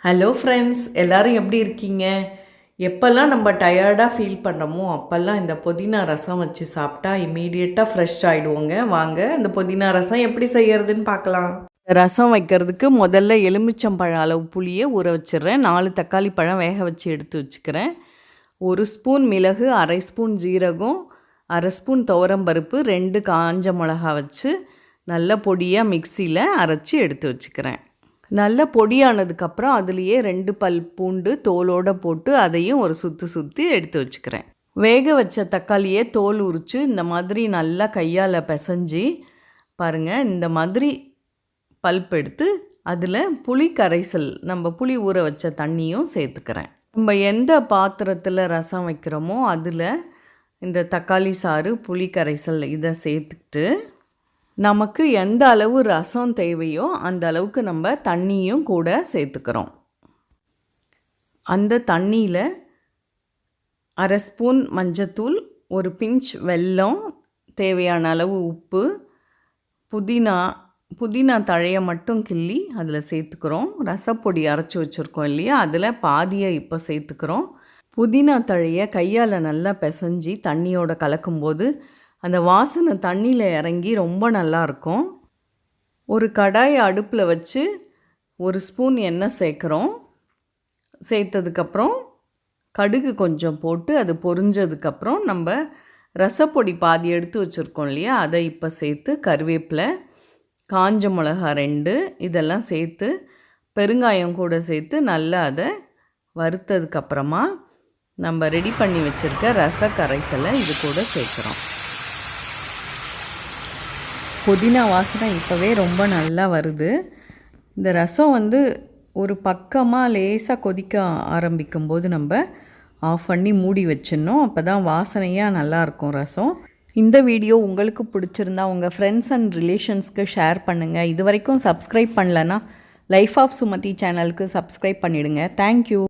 Hello friends, எல்லோரும் எப்படி இருக்கீங்க? எப்போல்லாம் நம்ம டயர்டாக ஃபீல் பண்ணுறோமோ அப்போல்லாம் இந்த புதினா ரசம் வச்சு சாப்பிட்டா இமீடியட்டாக ஃப்ரெஷ் ஆகிடுவோங்க. வாங்க இந்த புதினா ரசம் எப்படி செய்யறதுன்னு பார்க்கலாம். ரசம் வைக்கிறதுக்கு முதல்ல எலுமிச்சம்பழம் அளவு புளியை ஊற வச்சிடுறேன். 4 தக்காளி பழம் வேக வச்சு எடுத்து வச்சுக்கிறேன். 1 ஸ்பூன் மிளகு, 1/2 ஸ்பூன் ஜீரகம், 1/2 ஸ்பூன் துவரம்பருப்பு, 2 காஞ்ச மிளகா வச்சு நல்ல பொடியாக மிக்சியில் அரைச்சி எடுத்து வச்சுக்கிறேன். நல்ல பொடியானதுக்கப்புறம் அதுலேயே 2 பல் பூண்டு தோலோடு போட்டு அதையும் ஒரு சுற்றி எடுத்து வச்சுக்கிறேன். வேக வச்ச தக்காளியே தோல் உரித்து இந்த மாதிரி நல்லா கையால் பிசைஞ்சு பாருங்கள், இந்த மாதிரி பல்ப் எடுத்து அதில் புளி கரைசல், நம்ம புளி ஊற வச்ச தண்ணியும் சேர்த்துக்கிறேன். நம்ம எந்த பாத்திரத்தில் ரசம் வைக்கிறோமோ அதில் இந்த தக்காளி சாறு, புளி கரைசல் இதை சேர்த்துக்கிட்டு நமக்கு எந்த அளவு ரசம் தேவையோ அந்த அளவுக்கு நம்ம தண்ணியும் கூட சேர்த்துக்கிறோம். அந்த தண்ணியில் 1/2 ஸ்பூன் மஞ்சத்தூள், ஒரு பிஞ்ச் வெல்லம், தேவையான அளவு உப்பு, புதினா தழையை மட்டும் கிள்ளி அதில் சேர்த்துக்கிறோம். ரசப்பொடி அரைச்சி வச்சுருக்கோம் இல்லையா, அதில் பாதியை இப்போ சேர்த்துக்கிறோம். புதினா தழையை கையால் நல்லா பிசைஞ்சி தண்ணியோடு கலக்கும்போது அந்த வாசனை தண்ணியில் இறங்கி ரொம்ப நல்லாயிருக்கும். ஒரு கடாயை அடுப்பில் வச்சு 1 ஸ்பூன் எண்ணெய் சேர்க்குறோம். சேர்த்ததுக்கப்புறம் கடுகு கொஞ்சம் போட்டு அது பொரிஞ்சதுக்கப்புறம் நம்ம ரசப்பொடி பாதி எடுத்து வச்சுருக்கோம் இல்லையா, அதை இப்போ சேர்த்து கருவேப்பிலை, காஞ்ச மிளகா 2 இதெல்லாம் சேர்த்து பெருங்காயம் கூட சேர்த்து நல்லா அதை வறுத்ததுக்கப்புறமா நம்ம ரெடி பண்ணி வச்சுருக்க ரச கரைசலை இது கூட சேர்க்குறோம். புதினா வாசனை இப்போவே ரொம்ப நல்லா வருது. இந்த ரசம் ஒரு பக்கமாக லேசாக கொதிக்க ஆரம்பிக்கும்போது நம்ம ஆஃப் பண்ணி மூடி வச்சிடணும். அப்போ தான் வாசனையாக நல்லாயிருக்கும் ரசம். இந்த வீடியோ உங்களுக்கு பிடிச்சிருந்தா உங்கள் ஃப்ரெண்ட்ஸ் அண்ட் ரிலேஷன்ஸ்க்கு ஷேர் பண்ணுங்கள். இது வரைக்கும் சப்ஸ்கிரைப் பண்ணலன்னா லைஃப் ஆஃப் சுமதி சேனலுக்கு சப்ஸ்கிரைப் பண்ணிவிடுங்க. தேங்க்யூ.